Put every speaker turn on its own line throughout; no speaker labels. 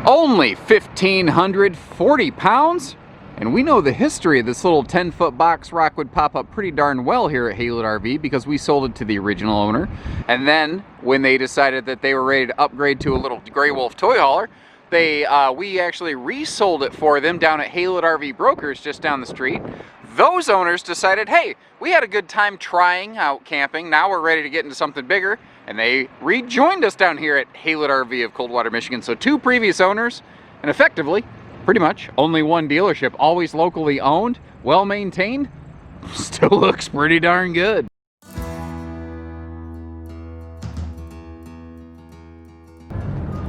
Only 1,540 pounds? And we know the history of this little 10-foot box Rockwood pop-up pretty darn well here at Haylett RV because we sold it to the original owner. And then when they decided that they were ready to upgrade to a little Grey Wolf toy hauler, we actually resold it for them down at Haylett RV Brokers just down the street. Those owners decided, hey, we had a good time trying out camping. Now we're ready to get into something bigger. And they rejoined us down here at Haylett RV of Coldwater, Michigan. So 2 previous owners, and effectively, pretty much, only 1 dealership. Always locally owned, well maintained, still looks pretty darn good.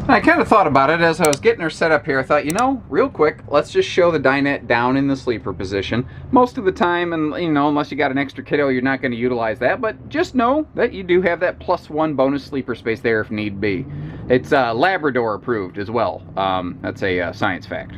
I kind of thought about it as I was getting her set up here. I thought, you know, real quick, let's just show the dinette down in the sleeper position. Most of the time, and you know, unless you got an extra kiddo, you're not going to utilize that. But just know that you do have that +1 bonus sleeper space there if need be. It's Labrador approved as well. That's a science fact.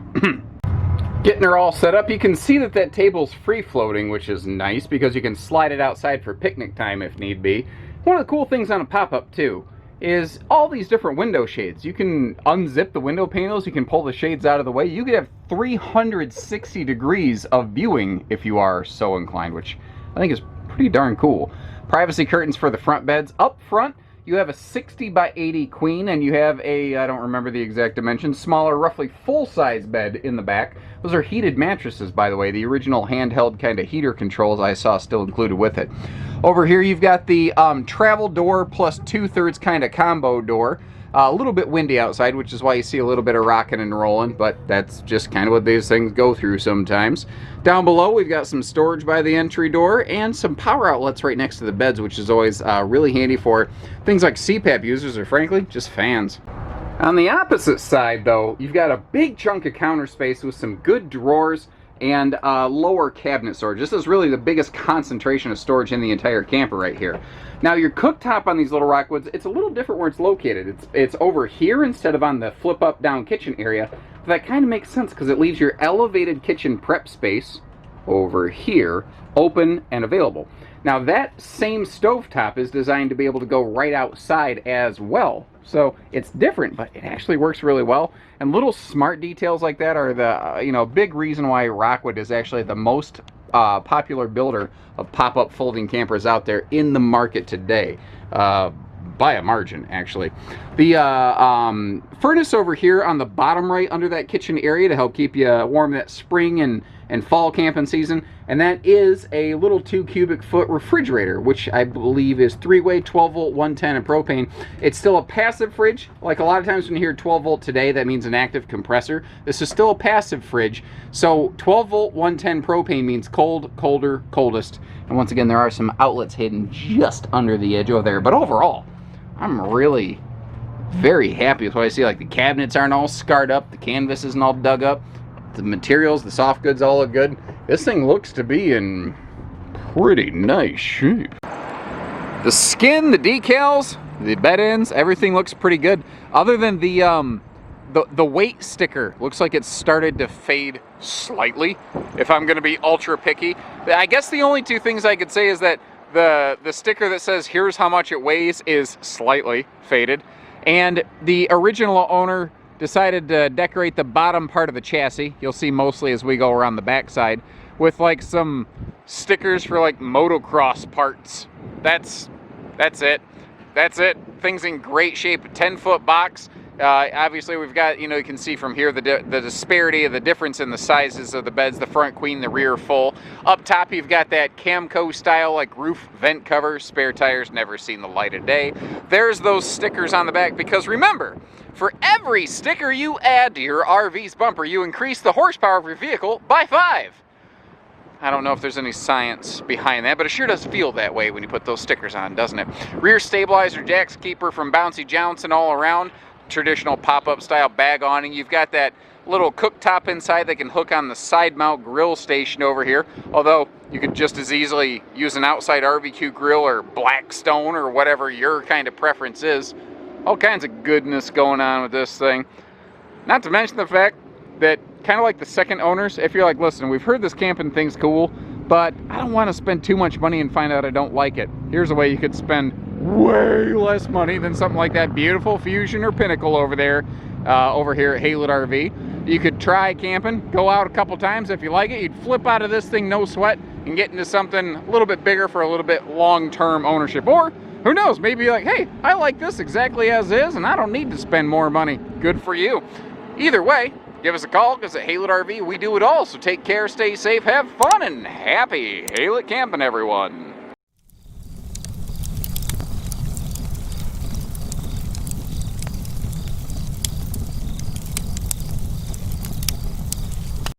Getting her all set up, you can see that that table's free floating, which is nice because you can slide it outside for picnic time if need be. One of the cool things on a pop-up too is all these different window shades. You can unzip the window panels, you can pull the shades out of the way. You could have 360 degrees of viewing if you are so inclined, which I think is pretty darn cool. Privacy curtains for the front beds. Up front, you have a 60 by 80 queen, and you have a, I don't remember the exact dimensions, smaller, roughly full-size bed in the back. Those are heated mattresses, by the way. The original handheld kind of heater controls I saw still included with it. Over here, you've got the travel door plus 2/3 kind of combo door. A little bit windy outside, which is why you see a little bit of rocking and rolling, but that's just kind of what these things go through sometimes. Down below, we've got some storage by the entry door and some power outlets right next to the beds, which is always really handy for things like CPAP users or, frankly, just fans. On the opposite side, though, you've got a big chunk of counter space with some good drawers and lower cabinet storage. This is really the biggest concentration of storage in the entire camper right here. Now your cooktop on these little Rockwoods, it's a little different where it's located. It's over here instead of on the flip up down kitchen area. But that kind of makes sense because it leaves your elevated kitchen prep space over here open and available. Now that same stovetop is designed to be able to go right outside as well. So it's different, but it actually works really well. And little smart details like that are the big reason why Rockwood is actually the most popular builder of pop-up folding campers out there in the market today, by a margin actually. The furnace over here on the bottom right under that kitchen area to help keep you warm that spring and fall camping season, and that is a little 2 cubic foot refrigerator, which I believe is 3-way, 12 volt, 110 and propane. It's still a passive fridge. Like a lot of times when you hear 12 volt today, that means an active compressor. This is still a passive fridge. So 12 volt, 110 propane means cold, colder, coldest. And once again, there are some outlets hidden just under the edge over there. But overall, I'm really very happy with what I see. Like the cabinets aren't all scarred up, the canvas isn't all dug up. The materials, the soft goods all look good. This thing looks to be in pretty nice shape. The skin, the decals, the bed ends, everything looks pretty good. Other than the weight sticker, looks like it's started to fade slightly, if I'm gonna be ultra picky. I guess the only 2 things I could say is that the sticker that says here's how much it weighs is slightly faded, and the original owner decided to decorate the bottom part of the chassis, you'll see mostly as we go around the backside, with like some stickers for like motocross parts. That's it. That's it. Thing's in great shape. A 10-foot box. Obviously we've got, you can see from here the disparity of the difference in the sizes of the beds, the front queen, the rear full. Up top you've got that Camco style like roof vent cover, spare tires, never seen the light of day. There's those stickers on the back because remember, for every sticker you add to your RV's bumper, you increase the horsepower of your vehicle by 5. I don't know if there's any science behind that, but it sure does feel that way when you put those stickers on, doesn't it? Rear stabilizer, jacks keeper from Bouncy Johnson all around. Traditional pop-up style bag awning. You've got that little cooktop inside that can hook on the side mount grill station over here. Although you could just as easily use an outside RVQ grill or Blackstone or whatever your kind of preference is. All kinds of goodness going on with this thing. Not to mention the fact that, kind of like the second owners, if you're like, listen, we've heard this camping thing's cool, but I don't want to spend too much money and find out I don't like it. Here's a way you could spend way less money than something like that beautiful Fusion or Pinnacle over there over here at Haylett RV. You could try camping, go out a couple times. If you like it, you'd flip out of this thing no sweat and get into something a little bit bigger for a little bit long-term ownership. Or who knows, maybe you're like, hey, I like this exactly as is and I don't need to spend more money. Good for you. Either way, give us a call, because at Haylett RV we do it all. So take care, stay safe, have fun, and happy Haylett camping, everyone.